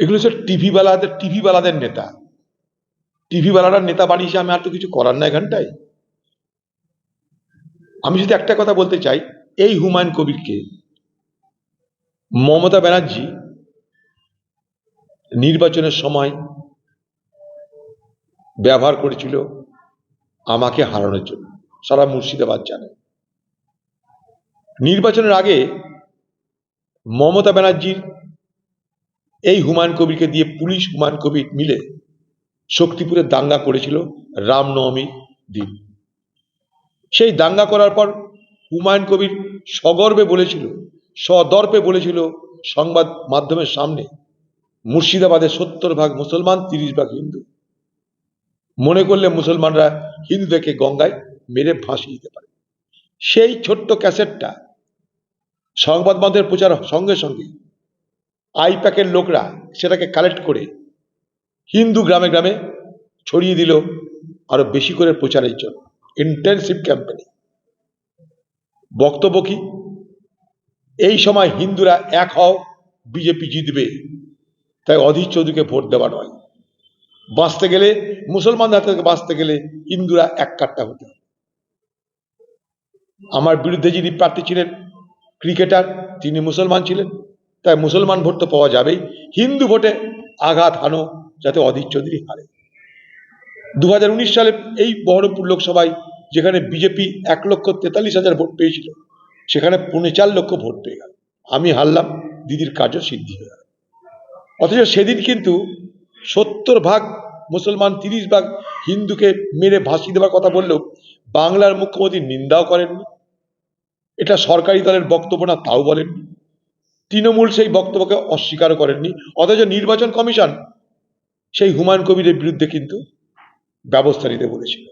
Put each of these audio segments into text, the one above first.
এগুলো হচ্ছে টিভিওয়ালাদের নেতা। টিভিওয়ালারা নেতা বানিয়েছে, আমি আর তো কিছু করার না এখানটায়। আমি শুধু একটা কথা বলতে চাই, এই হুমায়ুন কবিরকে মমতা ব্যানার্জি নির্বাচনের সময় ব্যবহার করেছিল আমাকে হারানোর জন্য, সারা মুর্শিদাবাদ জানে। নির্বাচনের আগে মমতা ব্যানার্জির এই হুমায়ুন কবিরকে দিয়ে পুলিশ হুমায়ুন কবির মিলে শক্তিপুরে দাঙ্গা করেছিল রামনবমীর দিন। সেই দাঙ্গা করার পর হুমায়ুন কবির সগর্বে বলেছিল, সদর্পে বলেছিল সংবাদ মাধ্যমের সামনে, মুর্শিদাবাদে 70% মুসলমান, 30% হিন্দু। মনে করলে মুসলমানরা হিন্দুদেরকে গঙ্গায় মেরে ভাসিয়ে দিতে পারে। সেই ছোট্ট ক্যাসেটটা সংবাদ মাধ্যমের প্রচার সঙ্গে সঙ্গে আইপ্যাকের লোকরা সেটাকে কালেক্ট করে হিন্দু গ্রামে গ্রামে ছড়িয়ে দিল আরো বেশি করে প্রচারের জন্য, ইন্টেনসিভ ক্যাম্পেইন। বক্তব্য কি? এই সময় হিন্দুরা এক হও, বিজেপি জিতবে, তাই অধীর চৌধুরীকে ভোট দেওয়া নয়। বাঁচতে গেলে, মুসলমানদের হাত থেকে বাঁচতে গেলে হিন্দুরা এক কাট্টা হতে হবে। আমার বিরুদ্ধে যিনি প্রার্থী ছিলেন ক্রিকেটার, তিনি মুসলমান ছিলেন, তাই মুসলমান ভোট তো পাওয়া যাবেই, হিন্দু ভোটে আঘাত হানো যাতে অধীর চৌধুরী হারে। 2019 সালে এই বহরমপুর লোকসভায় যেখানে বিজেপি 1,43,000 ভোট পেয়েছিল, সেখানে 4.5 লক্ষ ভোট পেয়ে গেল। আমি হারলাম, দিদির কার্য সিদ্ধি হয়ে গেল। অথচ সেদিন কিন্তু 70% মুসলমান, 30% হিন্দুকে মেরে ভাসিয়ে দেওয়ার কথা বললেও বাংলার মুখ্যমন্ত্রী নিন্দাও করেননি। এটা সরকারি দলের বক্তব্য না, তাও বলেননি। তৃণমূল সেই বক্তব্যকে অস্বীকারও করেননি। অথচ নির্বাচন কমিশন সেই হুমায়ুন কবিরের বিরুদ্ধে কিন্তু ব্যবস্থা নিতে বলেছিল।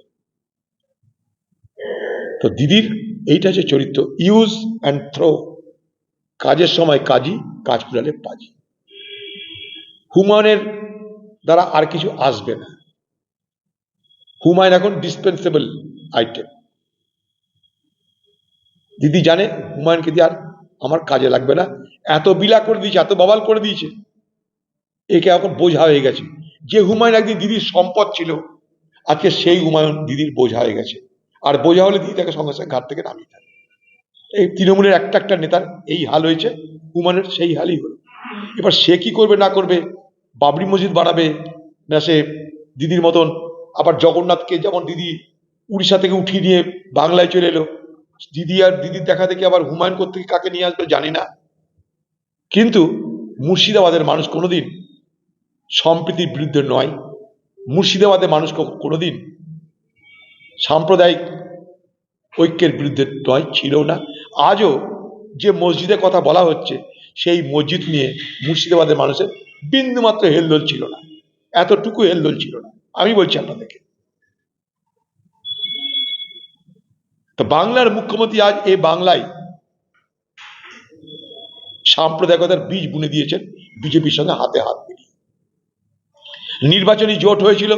তো দিদির এইটা হচ্ছে চরিত্র, ইউজ অ্যান্ড থ্রো। কাজের সময় কাজী, কাজ ফুরালে পাজি। হুমায়ুনের দ্বারা আর কিছু আসবে না। হুমায়ুন এখন ডিসপেন্সেবল আইটেম। দিদি জানে হুমায়ুনকে দিয়ে আর আমার কাজে লাগবে না। এত বিলা করে দিয়েছে, এত বাবাল করে দিয়েছে, একে এখন বোঝা হয়ে গেছে। যে হুমায়ুন একদিন দিদির সম্পদ ছিল, আজকে সেই হুমায়ুন দিদির বোঝা হয়ে গেছে। আর বোঝা হলে দিদি তাকে সঙ্গে সঙ্গে ঘাট থেকে নামিয়ে দেয়। এই তৃণমূলের একটা নেতার এই হাল হয়েছে, হুমায়ুনের সেই হালই হলো। এবার সে কি করবে না করবে, বাবরি মসজিদ বানাবে না সে দিদির মতন আবার জগন্নাথকে, যেমন দিদি উড়িষ্যা থেকে উঠিয়ে নিয়ে বাংলায় চলে এলো, দিদি আর দিদির দেখা দেখি আবার হুমায়ুন কোত্থেকে কাকে নিয়ে আসবে জানি না। কিন্তু মুর্শিদাবাদের মানুষ কোনোদিন সম্প্রীতির বিরুদ্ধে নয়, মুর্শিদাবাদের মানুষ কোনোদিন সাম্প্রদায়িক ঐক্যের বিরুদ্ধে নয়, ছিল না। আজও যে মসজিদের কথা বলা হচ্ছে, সেই মসজিদ নিয়ে মুর্শিদাবাদের মানুষের বিন্দুমাত্র হেলদোল ছিল না, এতটুকু হেলদোল ছিল না। আমি বলছি আপনাদেরকে। তো বাংলার মুখ্যমন্ত্রী আজ এই বাংলায় সাম্প্রদায়িকতার বীজ বুনে দিয়েছেন বিজেপির সঙ্গে হাতে হাত মিলিয়ে। নির্বাচনী জোট হয়েছিল,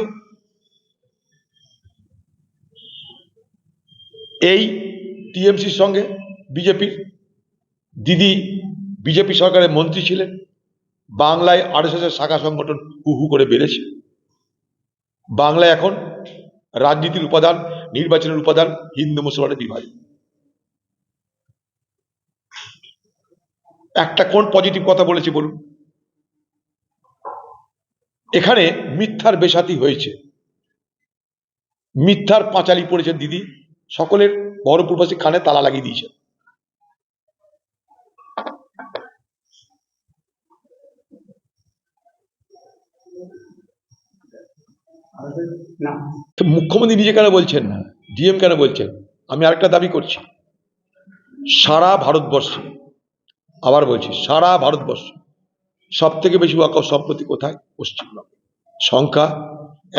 এই টিএমসির সঙ্গে বিজেপির। দিদি বিজেপি সরকারের মন্ত্রী ছিলেন, বাংলায় RSS শাখা সংগঠন হু হু করে বেড়েছে। বাংলায় এখন রাজনীতির উপাদান, নির্বাচনের উপাদান হিন্দু মুসলমানের বিভাজন। একটা কোন পজিটিভ কথা বলেছি বলুন? এখানে মিথ্যার বেসাতি হয়েছে, মিথ্যার পাঁচালি পড়েছেন দিদি, সকলের বহরমপুরবাসী কানে তালা লাগিয়ে দিয়েছেন। তো মুখ্যমন্ত্রী নিজে কেন বলছেন না, ডিএম কেন বলছেন? আমি আরেকটা দাবি করছি, সারা ভারতবর্ষে, আবার বলছি সারা ভারতবর্ষ সব থেকে বেশি ওয়াকফ সম্পত্তি কোথায়? পশ্চিমবঙ্গে। সংখ্যা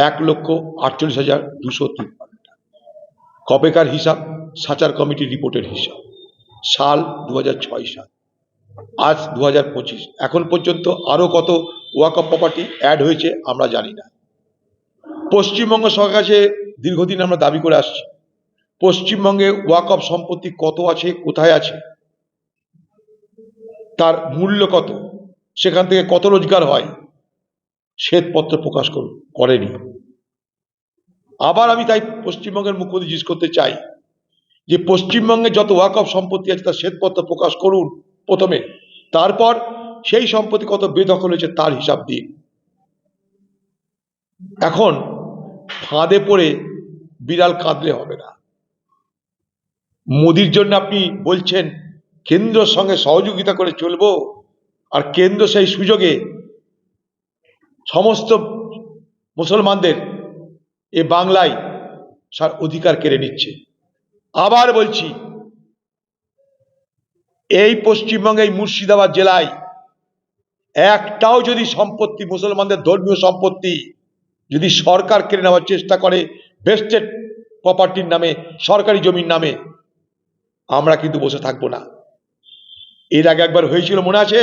1,48,253। কবেকার হিসাব? সাচার কমিটির রিপোর্টের হিসাব, সাল 2006 সাল, আজ 2025। এখন পর্যন্ত আরো কত ওয়াকফ প্রপার্টি অ্যাড হয়েছে আমরা জানি না। পশ্চিমবঙ্গ সরকার কাছে দীর্ঘদিন আমরা দাবি করে আসছি, পশ্চিমবঙ্গে ওয়াকফ সম্পত্তি কত আছে, কোথায় আছে, তার মূল্য কত, সেখান থেকে কত রোজগার হয়, শ্বেতপত্র প্রকাশ করেনি। আবার আমি তাই পশ্চিমবঙ্গের মুখ্যমন্ত্রী জিজ্ঞেস করতে চাই যে পশ্চিমবঙ্গে যত ওয়াকফ সম্পত্তি আছে তার শ্বেতপত্র প্রকাশ করুন প্রথমে, তারপর সেই সম্পত্তি কত বেদখল হয়েছে তার হিসাব দিন। এখন ফাঁদে পড়ে বিড়াল কাঁদলে হবে না। মোদির জন্য আপনি বলছেন কেন্দ্রের সঙ্গে সহযোগিতা করে চলবো, আর কেন্দ্র সেই সুযোগে সমস্ত মুসলমানদের এ বাংলায় অধিকার কেড়ে নিচ্ছে। আবার বলছি, এই পশ্চিমবঙ্গে এই মুর্শিদাবাদ জেলায় একটাও যদি সম্পত্তি, মুসলমানদের ধর্মীয় সম্পত্তি যদি সরকার কেড়ে নেওয়ার চেষ্টা করে ভেস্টেড প্রপার্টির নামে, সরকারি জমির নামে, আমরা কিন্তু বসে থাকবো না। এর আগে একবার হয়েছিল মনে আছে,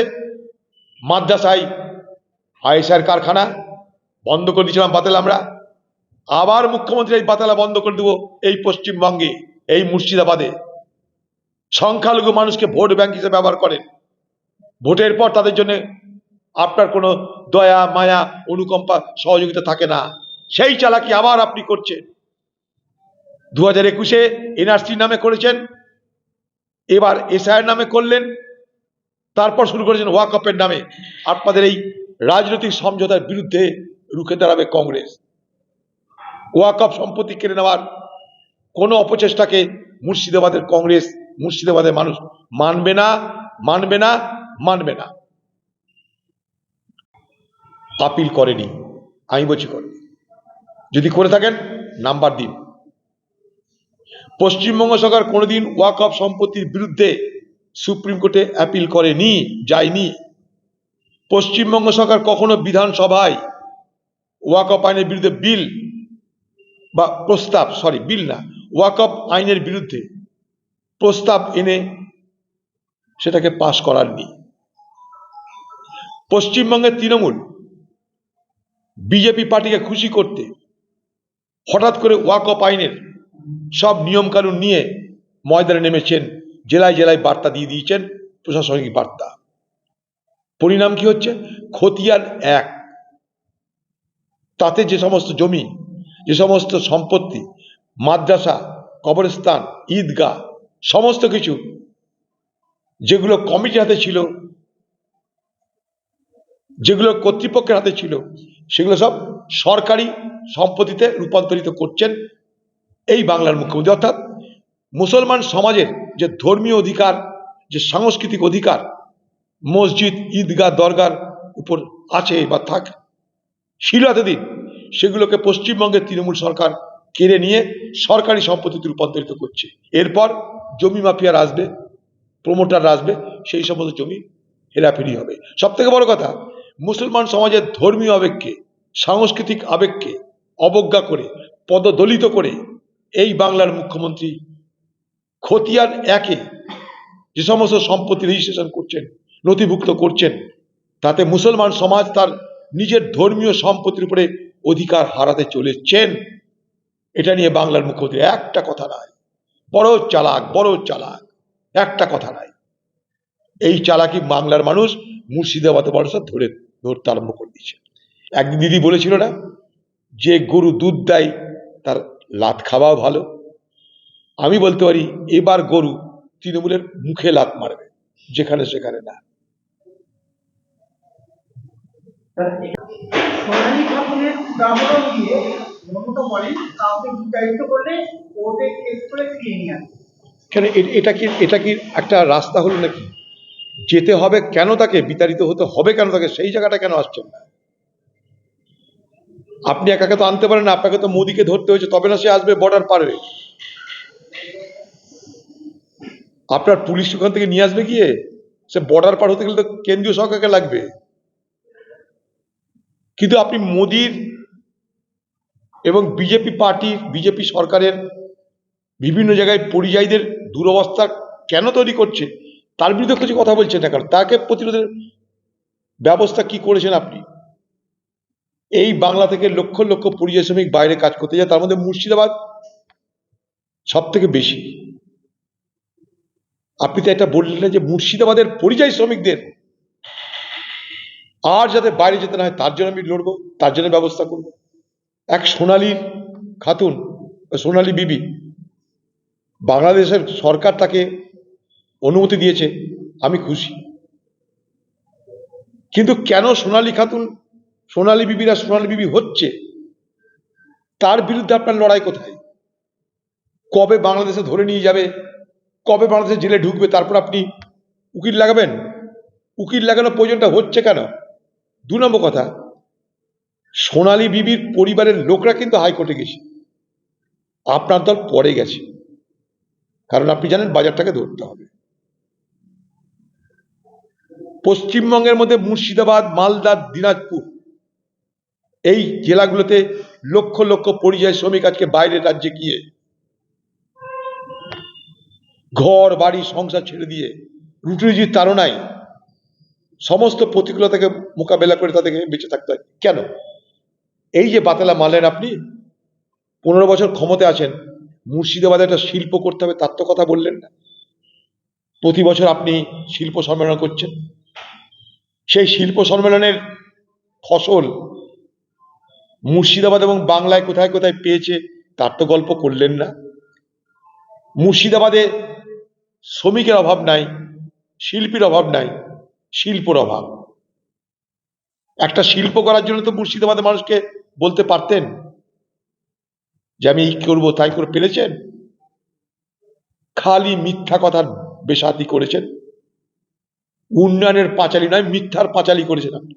মাদ্রাসায় আয়েশার কারখানা বন্ধ করে দিয়েছিলাম বাতাল আমরা। আবার মুখ্যমন্ত্রী এই বাতালা বন্ধ করে দেবো এই পশ্চিমবঙ্গে, এই মুর্শিদাবাদে। সংখ্যালঘু মানুষকে ভোট ব্যাংক হিসেবে ব্যবহার করেন, ভোটের পর তাদের জন্য আপনার কোনো দয়া মায়া অনুকম্পা সহযোগিতা থাকে না। সেই চালাকি আবার আপনি করছেন। 2021-এ এনআরসি নামে করেছেন, এবার এসআইয়ের নামে করলেন, তারপর শুরু করেছেন ওয়াকফের নামে। আপনাদের এই রাজনৈতিক সমঝোতার বিরুদ্ধে রুখে দাঁড়াবে কংগ্রেস। ওয়াকফ সম্পত্তি কেড়ে নেওয়ার কোনো অপচেষ্টাকে মুর্শিদাবাদের কংগ্রেস, মুর্শিদাবাদের মানুষ মানবে না, মানবে না, মানবে না। আপিল করেনি, আমি বলছি করেনি। যদি করে থাকেন নাম্বার দিন। পশ্চিমবঙ্গ সরকার কোনোদিন ওয়াকফ সম্পত্তির বিরুদ্ধে সুপ্রিম কোর্টে অ্যাপিল করেনি, যায়নি। পশ্চিমবঙ্গ সরকার কখনো বিধানসভায় ওয়াকফ আইনের বিরুদ্ধে বিল বা প্রস্তাব, বিল না, ওয়াকফ আইনের বিরুদ্ধে প্রস্তাব এনে সেটাকে পাশ করাননি। পশ্চিমবঙ্গের তৃণমূল বিজেপি পার্টিকে খুশি করতে হঠাৎ করে ওয়াকফ আইনের সব নিয়মকানুন নিয়ে ময়দানে নেমেছেন, জেলায় জেলায় বার্তা দিয়ে দিয়েছেন, প্রশাসনিক বার্তা। পরিণাম কি হচ্ছে? খতিয়ান 1, তাতে যে সমস্ত জমি, যে সমস্ত সম্পত্তি, মাদ্রাসা, কবরস্থান, ঈদগাহ, সমস্ত কিছু যেগুলো কমিটির হাতে ছিল, যেগুলো কর্তৃপক্ষের হাতে ছিল, সেগুলো সব সরকারি সম্পত্তিতে রূপান্তরিত করছেন এই বাংলার মুখ্যমন্ত্রী। অর্থাৎ মুসলমান সমাজের যে ধর্মীয় অধিকার, যে সাংস্কৃতিক অধিকার মসজিদ, ঈদগাহ, দরগার উপর আছে বা ছিল এতদিন, সেগুলোকে পশ্চিমবঙ্গের তৃণমূল সরকার কেড়ে নিয়ে সরকারি সম্পত্তিতে রূপান্তরিত করছে। এরপর জমি মাফিয়ার আসবে, প্রমোটার আসবে, সেই সমস্ত জমি হেরাফেরি হবে। সব থেকে বড় কথা, মুসলমান সমাজের ধর্মীয় আবেগকে, সাংস্কৃতিক আবেগকে অবজ্ঞা করে, পদদলিত করে এই বাংলার মুখ্যমন্ত্রী খতিয়ান 1-এ যে সমস্ত সম্পত্তি রেজিস্ট্রেশন করছেন, নথিভুক্ত করছেন, তাতে মুসলমান সমাজ তার নিজের ধর্মীয় সম্পত্তির উপরে অধিকার হারাতে চলেছেন। এটা নিয়ে বাংলার মুখ্যমন্ত্রী একটা কথা নাই, বড় চালাক, বড় চালাক, একটা কথা নাই। এই চালাকি বাংলার মানুষ, মুর্শিদাবাদের মানুষ ধরতে আরম্ভ করে দিয়েছে। একদিন দিদি বলেছিল না, যে গরু দুধ দেয় তার লাত খাওয়াও ভালো। আমি বলতে পারি এবার গরু তৃণমূলের মুখে লাত মারবে, যেখানে সেখানে না। কেন এটা কি একটা রাস্তা হলো নাকি? যেতে হবে কেন তাকে, বিতাড়িত হতে হবে কেন তাকে, সেই জায়গাটা কেন আসছেন না? আপনি একাকে তো আনতে পারেন না, আপনাকে তো মোদিকে ধরতে হয়েছে, তবে না সে আসবে বর্ডার পারবে। আপনার পুলিশ ওখান থেকে নিয়ে আসবে গিয়ে, সে বর্ডার পার হতে গেলে তো কেন্দ্রীয় সরকারকে লাগবে। কিন্তু আপনি মোদির এবং বিজেপি পার্টির, বিজেপি সরকারের বিভিন্ন জায়গায় পরিযায়ীদের দুরবস্থা কেন তৈরি করছে, তার বিরুদ্ধে কিছু কথা বলছেন না কেন? তাকে প্রতিরোধের ব্যবস্থা কি করেছেন আপনি? এই বাংলা থেকে লক্ষ লক্ষ পরিযায়ী শ্রমিক বাইরে কাজ করতে যায়, তার মধ্যে মুর্শিদাবাদ সব থেকে বেশি। আপনি তো এটা বললেন যে মুর্শিদাবাদের পরিযায়ী শ্রমিকদের আর যাতে বাইরে যেতে না হয় তার জন্য আমি লড়বো, তার জন্য ব্যবস্থা করব। এক সোনালী খাতুন, সোনালী বিবি, বাংলাদেশের সরকার তাকে অনুমতি দিয়েছে, আমি খুশি। কিন্তু কেন সোনালী খাতুন, সোনালী বিবিরা সোনালী বিবি হচ্ছে, তার বিরুদ্ধে আপনার লড়াই কোথায়? কবে বাংলাদেশে ধরে নিয়ে যাবে, কবে বাংলাদেশে জেলে ঢুকবে, তারপর আপনি উকিল লাগাবেন? উকিল লাগানোর প্রয়োজনটা হচ্ছে কেন? 2 নম্বর কথা, সোনালী বিবির পরিবারের লোকরা কিন্তু হাইকোর্টে গেছে, আপনার দল পরে গেছে, কারণ আপনি জানেন বাজারটাকে ধরতে হবে। পশ্চিমবঙ্গের মধ্যে মুর্শিদাবাদ, মালদা, দিনাজপুর, এই জেলাগুলোতে লক্ষ লক্ষ পরিযায়ী শ্রমিক আজকে বাইরের রাজ্যে গিয়ে ঘর বাড়ি সংসার ছেড়ে দিয়ে রুটি রুজির তাড়নায় সমস্ত প্রতিকূলতাকে মোকাবেলা করে তাদেরকে বেঁচে থাকতে হয়। কেন? এই যে বাতেলা মারলেন আপনি, 15 বছর ক্ষমতায় আছেন, মুর্শিদাবাদে একটা শিল্প করতে হবে তার তো কথা বললেন না। প্রতি বছর আপনি শিল্প সম্মেলন করছেন, সেই শিল্প সম্মেলনের ফসল মুর্শিদাবাদ এবং বাংলায় কোথায় কোথায় পেয়েছে তার তো গল্প করলেন না। মুর্শিদাবাদে শ্রমিকের অভাব নাই, শিল্পীর অভাব নাই, শিল্পর অভাব। একটা শিল্প করার জন্য তো মুর্শিদাবাদের মানুষকে বলতে পারতেন যে আমি এই করবো তাই করে, পেরেছেন? খালি মিথ্যা কথার বেসাতি করেছেন, উন্নয়নের পাঁচালী নয়, মিথ্যার পাঁচালী করেছেন আপনি।